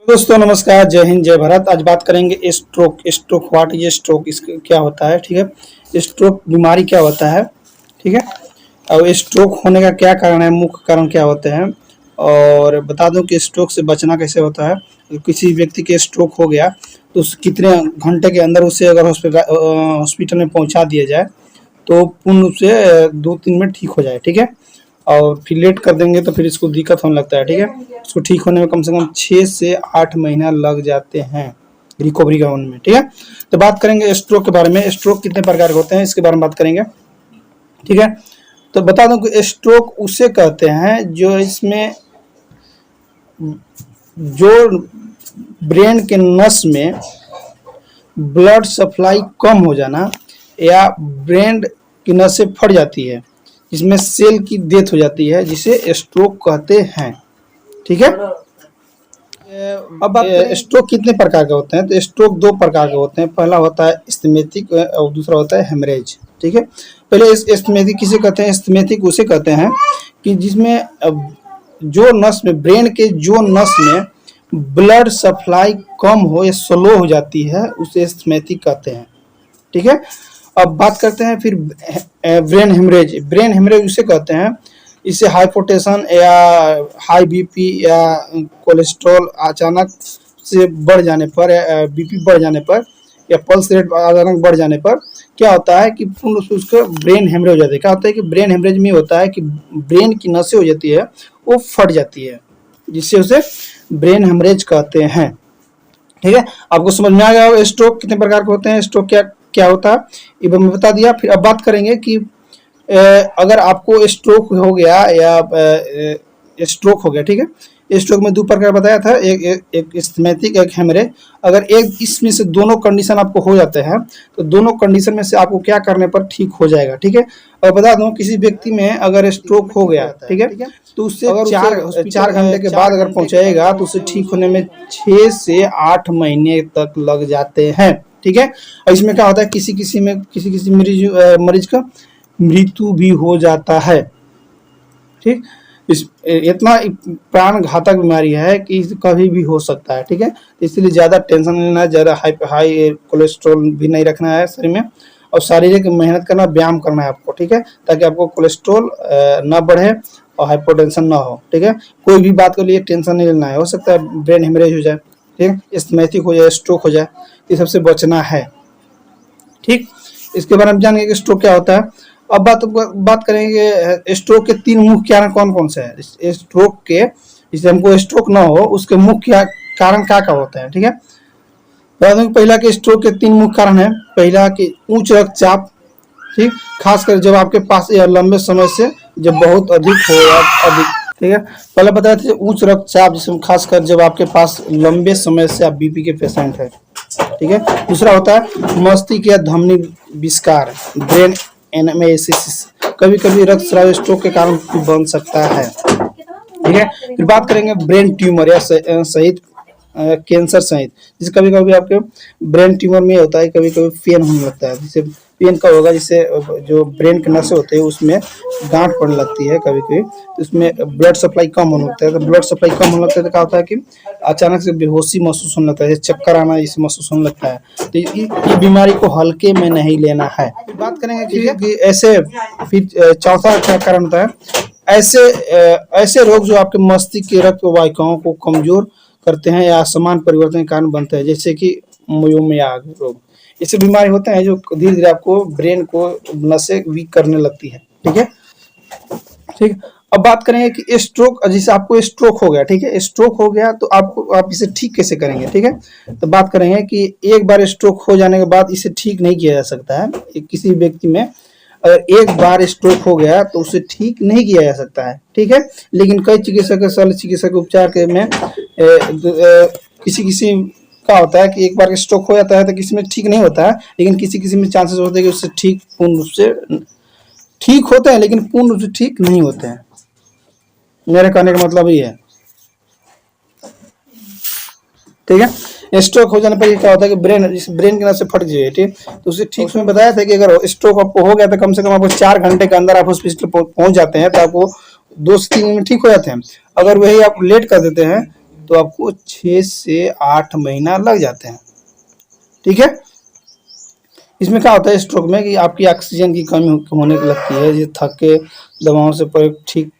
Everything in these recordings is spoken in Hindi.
दोस्तों नमस्कार, जय हिंद, जय भारत। आज बात करेंगे स्ट्रोक व्हाट इज स्ट्रोक, इसका क्या होता है। ठीक है, स्ट्रोक बीमारी क्या होता है। ठीक है, और स्ट्रोक होने का क्या कारण है, मुख्य कारण क्या होते हैं, और बता दूं कि स्ट्रोक से बचना कैसे होता है। किसी व्यक्ति के स्ट्रोक हो गया तो कितने घंटे के अंदर उसे अगर हॉस्पिटल में पहुंचा दिया जाए तो पूर्ण रूप से 2-3 मिनट ठीक हो जाए। ठीक है, और फिर लेट कर देंगे तो फिर इसको दिक्कत होने लगता है। ठीक है, इसको ठीक होने में कम से कम 6 से 8 महीना लग जाते हैं रिकवरी का उनमें। ठीक है, तो बात करेंगे स्ट्रोक के बारे में। स्ट्रोक कितने प्रकार के होते हैं इसके बारे में बात करेंगे। ठीक है, तो बता दूं कि स्ट्रोक उसे कहते हैं जो इसमें जो ब्रेन के नस में ब्लड सप्लाई कम हो जाना या ब्रेन की नसें फट जाती है, जिसमें सेल की डेथ हो जाती है, जिसे स्ट्रोक कहते हैं। ठीक है, अब स्ट्रोक कितने प्रकार के होते हैं, तो स्ट्रोक 2 प्रकार के होते हैं। पहला होता है इस्थमेटिक और दूसरा होता है हेमरेज। ठीक है, पहले इस इस्थमेटिक किसे कहते हैं। इस्थमेटिक उसे कहते हैं कि जिसमें जो नस में ब्रेन के जो नस में ब्लड सप्लाई कम हो या स्लो हो जाती है, उसे इस्थमेटिक कहते हैं। ठीक है, अब बात करते हैं फिर ब्रेन हेमरेज। ब्रेन हेमरेज उसे कहते हैं इससे हाइपोटेंशन या हाई बीपी या कोलेस्ट्रॉल अचानक से बढ़ जाने पर, बीपी बढ़ जाने पर या पल्स रेट अचानक बढ़ जाने पर क्या होता है कि पूर्ण रूप से उसका ब्रेन हेमरेज हो जाता है। क्या होता है कि ब्रेन हेमरेज में होता है कि ब्रेन की नसें हो जाती है वो फट जाती है, जिससे उसे ब्रेन हेमरेज कहते हैं। ठीक है, आपको समझ में आ गया होगा स्ट्रोक कितने प्रकार के होते हैं, स्ट्रोक क्या क्या होता है ये मैं बता दिया। फिर अब बात करेंगे कि अगर आपको स्ट्रोक हो गया या स्ट्रोक हो गया। ठीक है, स्ट्रोक में 2 प्रकार बताया था, एक इस्थमेटिक, एक हेमरेज। अगर एक इसमें से दोनों कंडीशन आपको हो जाते हैं तो दोनों कंडीशन में से आपको क्या करने पर ठीक हो जाएगा। ठीक है, और बता दूं किसी व्यक्ति में अगर स्ट्रोक हो गया, ठीक है, तो उससे 4 घंटे के बाद अगर पहुंचाएगा तो उसे ठीक होने में 6 से 8 महीने तक लग जाते हैं। ठीक है, और इसमें क्या होता है किसी किसी मरीज का मृत्यु भी हो जाता है। ठीक, इस इतना प्राण घातक बीमारी है कि कभी भी हो सकता है। ठीक है, इसलिए ज़्यादा टेंशन नहीं लेना है, ज़्यादा हाई कोलेस्ट्रॉल भी नहीं रखना है शरीर में, और शारीरिक मेहनत करना, व्यायाम करना है आपको। ठीक है, ताकि आपको कोलेस्ट्रॉल ना बढ़े और हाइपोटेंशन ना हो। ठीक है, कोई भी बात के लिए टेंशन नहीं लेना है। हो सकता है ब्रेन हेमरेज हो जाए, ठीक, इस्थमेटिक हो जाए, स्ट्रोक हो जाए, ये सबसे बचना है। ठीक, इसके बारे में जानेंगे कि स्ट्रोक क्या होता है। अब बात करेंगे स्ट्रोक के 3 मुख्य कारण कौन कौन से हैं। स्ट्रोक के, जिससे हमको स्ट्रोक ना हो उसके मुख्य कारण क्या क्या होते हैं। ठीक है, पहला कि स्ट्रोक के 3 मुख्य कारण है। पहला कि उच्च रक्तचाप, ठीक, खासकर जब आपके पास यह लंबे समय से जब बहुत अधिक हो या अधिक। ठीक है, पहले बताया था उच्च रक्तचाप, जिसमें खासकर जब आपके पास लंबे समय से आप बीपी के पेशेंट है। ठीक है, दूसरा होता है मस्तिष्क या धमनी विस्कार, ब्रेन एनेमेसिस, कभी कभी रक्तस्राव स्ट्रोक के कारण भी बन सकता है। ठीक है, फिर बात करेंगे ब्रेन ट्यूमर या सहित कैंसर सहित, जिसे कभी कभी आपके ब्रेन ट्यूमर में होता है, कभी कभी पेन होने लगता है। जिससे पेन का होगा, जिससे जो ब्रेन के नसें होते हैं उसमें गांठ पड़ने लगती है, कभी कभी तो उसमें ब्लड सप्लाई कम होने लगता है। तो ब्लड सप्लाई कम होने लगता है तो क्या होता है कि अचानक से बेहोशी महसूस होने लगता है, चक्कर आना इसे महसूस होने लगता है। तो ये बीमारी को हल्के में नहीं लेना है। बात करेंगे कि ऐसे, फिर चौथा क्या कारण होता है, ऐसे रोग जो आपके मस्तिष्क की रक्त वाहिकाओं को कमजोर करते हैं या असमान परिवर्तन के कारण बनते हैं, जैसे कि मोयोमिया रोग। ऐसे बीमारी होते हैं जो धीरे धीरे आपको ब्रेन को नसें वीक करने लगती है। ठीक है, ठीक, अब बात करेंगे कि स्ट्रोक, जैसे आपको स्ट्रोक हो गया, ठीक है, स्ट्रोक हो गया तो आप इसे ठीक कैसे करेंगे। ठीक है, तो बात करेंगे कि एक बार स्ट्रोक हो जाने के बाद इसे ठीक नहीं किया जा सकता है। किसी व्यक्ति में अगर एक बार स्ट्रोक हो गया तो उसे ठीक नहीं किया जा सकता है। ठीक है, लेकिन कई चिकित्सक, शल्य चिकित्सक उपचार के में किसी का होता है कि एक बार स्ट्रोक हो जाता है तो किसी में ठीक नहीं होता है, लेकिन किसी में चांसेस होते हैं कि उससे ठीक पूर्ण रूप से ठीक होते हैं, लेकिन पूर्ण रूप से ठीक नहीं होते हैं। मेरे कहने का मतलब ये है। ठीक है, स्ट्रोक हो जाने पर क्या होता है कि ब्रेन की नसें फट जाए। ठीक, तो उसे ठीक उसमें बताया था कि अगर स्ट्रोक आपको हो गया तो कम से कम आपको 4 घंटे के अंदर आप हॉस्पिटल पहुंच जाते हैं, तो आपको 2 से 3 दिन में ठीक हो जाते हैं। अगर वही आप लेट कर देते हैं तो आपको 6 से 8 महीना लग जाते हैं। ठीक है, इसमें क्या होता है स्ट्रोक में कि आपकी ऑक्सीजन की कमी होने लगती है, ये थक के दवाओं से पर ठीक,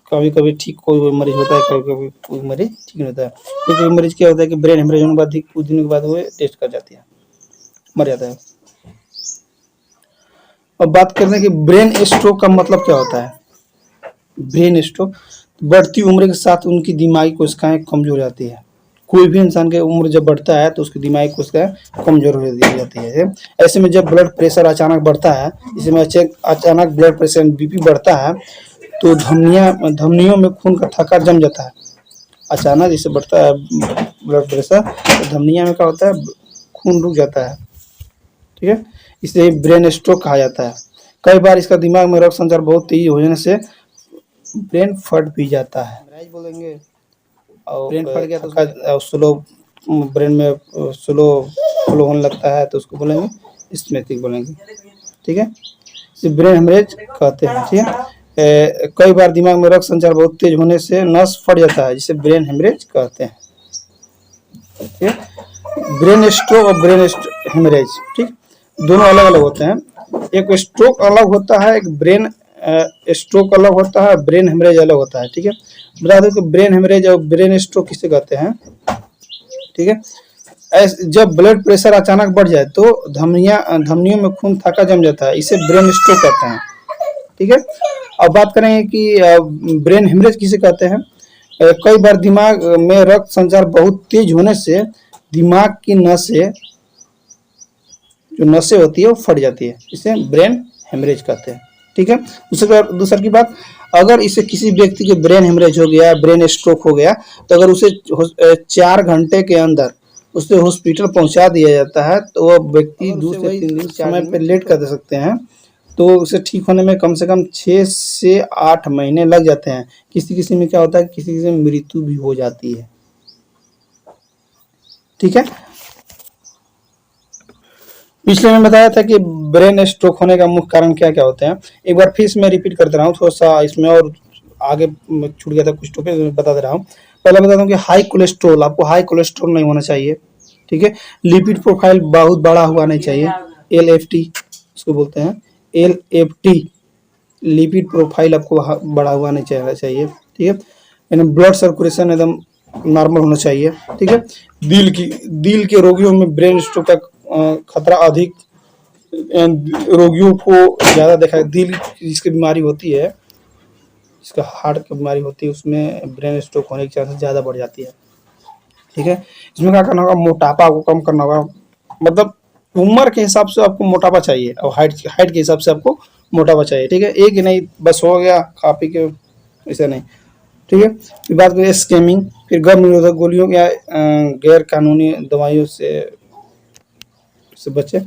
कभी कभी ठीक कोई मरीज होता है, कभी कभी कोई मरीज ठीक नहीं होता है। कोई मरीज क्या होता है कि ब्रेन हेमरेज होने के बाद कुछ दिनों के बाद वो टेस्ट कर जाती है, मर जाता है। अब बात करते हैं कि ब्रेन स्ट्रोक का मतलब क्या होता है। ब्रेन स्ट्रोक बढ़ती उम्र के साथ उनकी दिमागी कोशिकाएं कमजोर हो जाती है। कोई भी इंसान की उम्र जब बढ़ता है तो उसकी दिमागी कोशिकाएं कमजोर हो जाती है। ऐसे में जब ब्लड प्रेशर अचानक बढ़ता है, इसमें अचानक ब्लड प्रेशर बीपी बढ़ता है तो धमनियों में खून का थक्का जम जाता है। अचानक जैसे बढ़ता है ब्लड प्रेशर तो धमनियों में क्या होता है, खून रुक जाता है। ठीक है, इसे ब्रेन स्ट्रोक कहा जाता है। कई बार इसका दिमाग में रक्त संचार बहुत तेज हो जाने से ब्रेन फट भी जाता है, बोलेंगे। और ब्रेन फट गया तो स्लो, ब्रेन में स्लो फ्लो होने लगता है तो उसको बोलेंगे स्मैथिक बोलेंगे। ठीक है, इसे ब्रेन हेमरेज कहते हैं। ठीक है, कई बार दिमाग में रक्त संचार बहुत तेज होने से नस फट जाता है, जिसे ब्रेन हेमरेज कहते हैं। ठीक है, ब्रेन स्ट्रोक और ब्रेन हेमरेज ठीक दोनों अलग अलग होते हैं। एक स्ट्रोक अलग होता है, एक ब्रेन स्ट्रोक अलग होता है, ब्रेन हेमरेज अलग होता है। ठीक है, बता दो कि ब्रेन हेमरेज और ब्रेन स्ट्रोक किसे कहते हैं। ठीक है, जब ब्लड प्रेशर अचानक बढ़ जाए तो धमनियों में खून थक्का जम जाता है, इसे ब्रेन स्ट्रोक कहते हैं। ठीक है, अब बात करेंगे कि ब्रेन हेमरेज किसे कहते हैं। कई बार दिमाग में रक्त संचार बहुत तेज होने से दिमाग की जो नसें होती है वो फट जाती है, इसे ब्रेन हेमरेज कहते हैं। ठीक है, दूसरा की बात, अगर इसे किसी व्यक्ति के ब्रेन हेमरेज हो गया, ब्रेन स्ट्रोक हो गया, तो अगर उसे 4 घंटे के अंदर उसे हॉस्पिटल पहुंचा दिया जाता है तो वह व्यक्ति 2 से 3 दिन समय पे लेट कर दे सकते हैं, तो उसे ठीक होने में कम से कम 6 से 8 महीने लग जाते हैं। किसी किसी में क्या होता है, किसी किसी में मृत्यु भी हो जाती है। ठीक है, पिछले में बताया था कि ब्रेन स्ट्रोक होने का मुख्य कारण क्या क्या होते हैं। एक बार फिर मैं रिपीट करते रहा हूँ, थोड़ा सा इसमें और आगे छूट गया था कुछ टॉपिक, बता दे रहा हूँ। पहले बता दूं कि हाई कोलेस्ट्रॉल, आपको हाई कोलेस्ट्रॉल नहीं होना चाहिए। ठीक है, लिपिड प्रोफाइल बहुत बड़ा हुआ नहीं चाहिए, LFT इसको बोलते हैं, LFT लिपिड प्रोफाइल आपको बड़ा हुआ नहीं चाहिए। ठीक है, यानी ब्लड सर्कुलेशन एकदम नॉर्मल होना चाहिए। ठीक है, दिल के रोगियों में ब्रेन स्ट्रोक का खतरा अधिक, रोगियों को ज्यादा देखा है। दिल जिसकी बीमारी होती है, जिसका हार्ट की बीमारी होती है, उसमें ब्रेन स्ट्रोक होने की चांसेस ज़्यादा बढ़ जाती है। ठीक है, इसमें क्या करना होगा, मोटापा को कम करना होगा। मतलब उम्र के हिसाब से आपको मोटापा चाहिए और हाइट के हिसाब से आपको मोटापा चाहिए। ठीक है, एक ही नहीं बस हो गया खा पी के, ऐसा नहीं। ठीक है, फिर बात करें स्कैमिंग, फिर गर्भ निरोधक गोलियों या गैर कानूनी दवाइयों से बचे।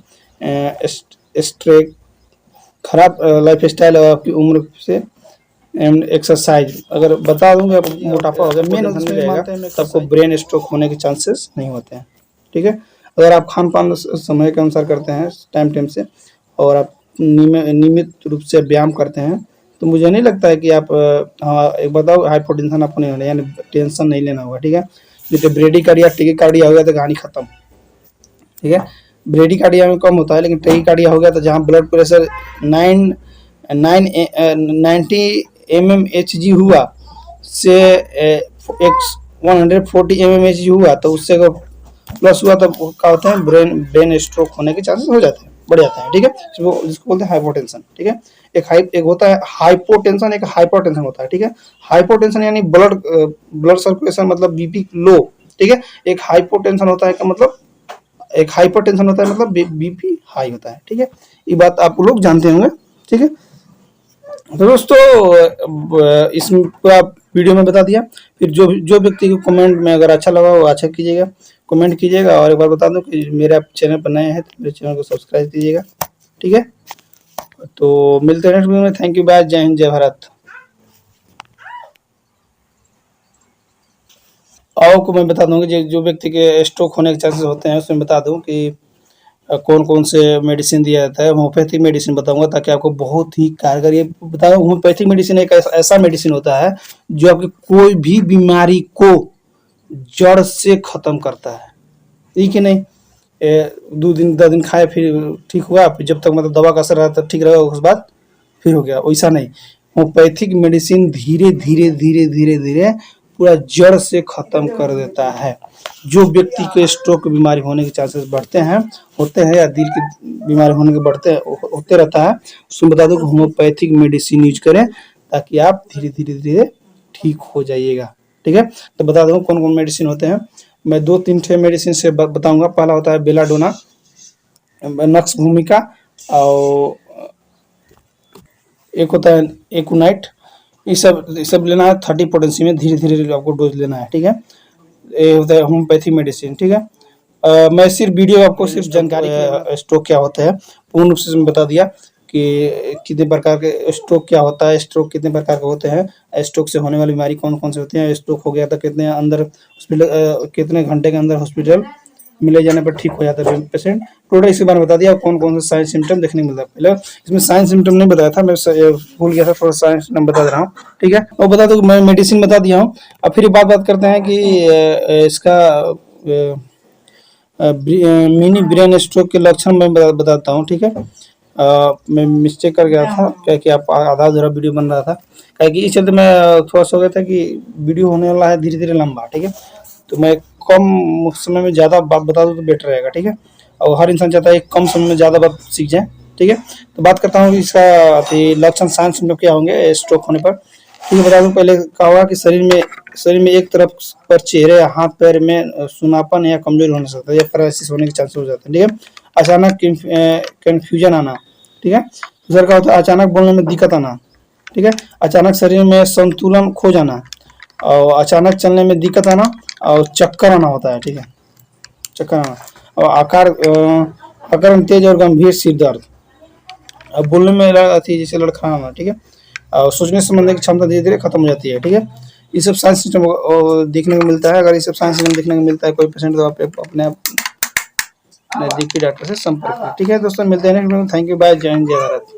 स्ट्रेस, खराब लाइफ स्टाइल और आपकी उम्र से एक्सरसाइज, अगर बता दूंगा मोटापा हो गया मेन तो आपको ब्रेन स्ट्रोक होने के चांसेस नहीं होते हैं। ठीक है, अगर आप खान पान समय के अनुसार करते हैं टाइम से, और आप नियमित रूप से व्यायाम करते हैं, तो मुझे नहीं लगता है कि आप हाँ एक बताओ हाइपोटेंशन आपको नहीं होना, यानी टेंशन नहीं लेना होगा। ठीक है, नहीं तो ब्रेडिकार्डिया टेकिकार्डिया हो गया तो कहानी खत्म। ठीक है, ब्रेडिकार्डिया में कम होता है, लेकिन टेकिकार्डिया हो गया तो जहाँ ब्लड प्रेशर 90 mmHg हुआ से 140 mmHg हुआ, तो उससे अगर प्लस हुआ तो क्या होता है, ब्रेन स्ट्रोक होने के चांसेस हो जाते हैं, बढ़ जाते हैं। ठीक है, जिसको बोलते हैं हाइपोटेंशन। ठीक है, एक होता है हाइपोटेंशन, एक हाइपरटेंशन होता है। ठीक है, हाइपोटेंशन यानी ब्लड सर्कुलेशन मतलब बीपी लो। ठीक है, एक हाइपोटेंशन होता है का मतलब, एक हाइपरटेंशन होता है मतलब बीपी हाई होता है। ठीक है, ये बात आप लोग जानते होंगे। ठीक है, तो दोस्तों इस पूरा वीडियो में बता दिया। फिर जो व्यक्ति को कमेंट में अगर अच्छा लगा वो अच्छा कीजिएगा, कमेंट कीजिएगा। और एक बार बता दूं कि मेरे आप चैनल पर नए हैं तो मेरे चैनल को सब्सक्राइब कीजिएगा। ठीक है, तो मिलते हैं नेक्स्ट वीडियो में। थैंक यू, बाय, जय हिंद, जय भारत। और को मैं बता दूंगा जो व्यक्ति के स्ट्रोक होने के चांसेस होते हैं, उसमें बता दूं कि कौन कौन से मेडिसिन दिया जाता है। होम्योपैथिक मेडिसिन बताऊंगा ताकि आपको बहुत ही कारगर, ये बताऊँ होम्योपैथिक मेडिसिन एक ऐसा मेडिसिन होता है जो आपकी कोई भी बीमारी को जड़ से खत्म करता है, ठीक है नहीं। 2 दिन 10 दिन खाए फिर ठीक हुआ, फिर जब तक मतलब दवा का असर रहा तब ठीक रहेगा, उसके बाद फिर हो गया, वैसा नहीं। होम्योपैथिक मेडिसिन धीरे धीरे धीरे धीरे धीरे पूरा जड़ से खत्म कर देता है। जो व्यक्ति को स्ट्रोक की बीमारी होने के चांसेस बढ़ते हैं, होते हैं, या दिल की बीमारी होने के बढ़ते होते रहता है, उसमें बता दो कि होम्योपैथिक मेडिसिन यूज करें ताकि आप धीरे धीरे धीरे ठीक हो जाइएगा, ठीक है। तो बता दूँ कौन कौन मेडिसिन होते हैं। मैं 2-3 ठे मेडिसिन से बताऊंगा। पहला होता है बेलाडोना, नक्स भूमिका, और एक होता है एकुनाइट। ये सब लेना है 30 पोटेंसी में, धीरे धीरे आपको डोज लेना है, ठीक है। ये होता है होम्योपैथी मेडिसिन, ठीक है। मैं सिर्फ वीडियो आपको सिर्फ जानकारी स्ट्रोक क्या होता है पूर्ण रूप से बता दिया कि कितने प्रकार के स्ट्रोक क्या होता है, स्ट्रोक कितने प्रकार के होते हैं, स्ट्रोक से होने वाली बीमारी कौन कौन से होती है, स्ट्रोक हो गया तो कितने अंदर हॉस्पिटल, कितने घंटे के अंदर हॉस्पिटल मिले जाने पर ठीक हो जाता है पेशेंट। टोटल इसके बारे में बता दिया कौन कौन से साइन सिम्टम देखने को मिलता है। पहले इसमें साइन सिम्टम नहीं बताया था, मैं भूल गया था, थोड़ा साइन सिम्टम बता दे रहा हूँ, ठीक है। और बता दो मैं मेडिसिन बता दिया हूँ। अब फिर बात करते हैं कि इसका मिनी ब्रेन स्ट्रोक के लक्षण मैं बताता हूँ, ठीक है। मैं मिस्टेक कर गया था, क्या कि आप आधा अधूरा वीडियो बन रहा था, क्या कि इस चलते मैं थोड़ा सा हो गया था कि वीडियो होने वाला है धीरे धीरे लंबा, ठीक है। तो मैं कम समय में ज़्यादा बात बता दूँ तो बेटर रहेगा, ठीक है। और हर इंसान चाहता है कम समय में ज़्यादा बात सीख जाए, ठीक है। तो बात करता हूँ इसका लक्षण साइन सिम्टम क्या होंगे स्ट्रोक होने पर, ठीक है। बता दूँ पहले क्या होगा कि शरीर में एक तरफ पर चेहरे या हाथ पैर में सुनापन या कमजोरी होने सकता है, या पैरालिसिस होने के चांसेस हो जाते हैं, ठीक है। अचानक कंफ्यूजन आना, ठीक है। दूसरा क्या होता है अचानक बोलने में दिक्कत आना, ठीक है। अचानक शरीर में संतुलन खो जाना, और अचानक चलने में दिक्कत आना, और चक्कर आना होता है, ठीक है, चक्कर आना। और आकार तेज और गंभीर सिर दर्द, अब बोलने में अथी जैसे लड़खड़ाना, ठीक है। और सोचने समझने की क्षमता धीरे धीरे खत्म हो जाती है, ठीक है। ये सब साइंस सिस्टम देखने को मिलता है। अगर ये सब साइंस सिस्टम देखने को मिलता है कोई पेशेंट, तो आप अपने आप नजदीकी डॉक्टर से संपर्क करें, ठीक है दोस्तों। मिलते हैं नेक्स्ट वीडियो में। थैंक यू, बाय, जय हिंद, जय भारत।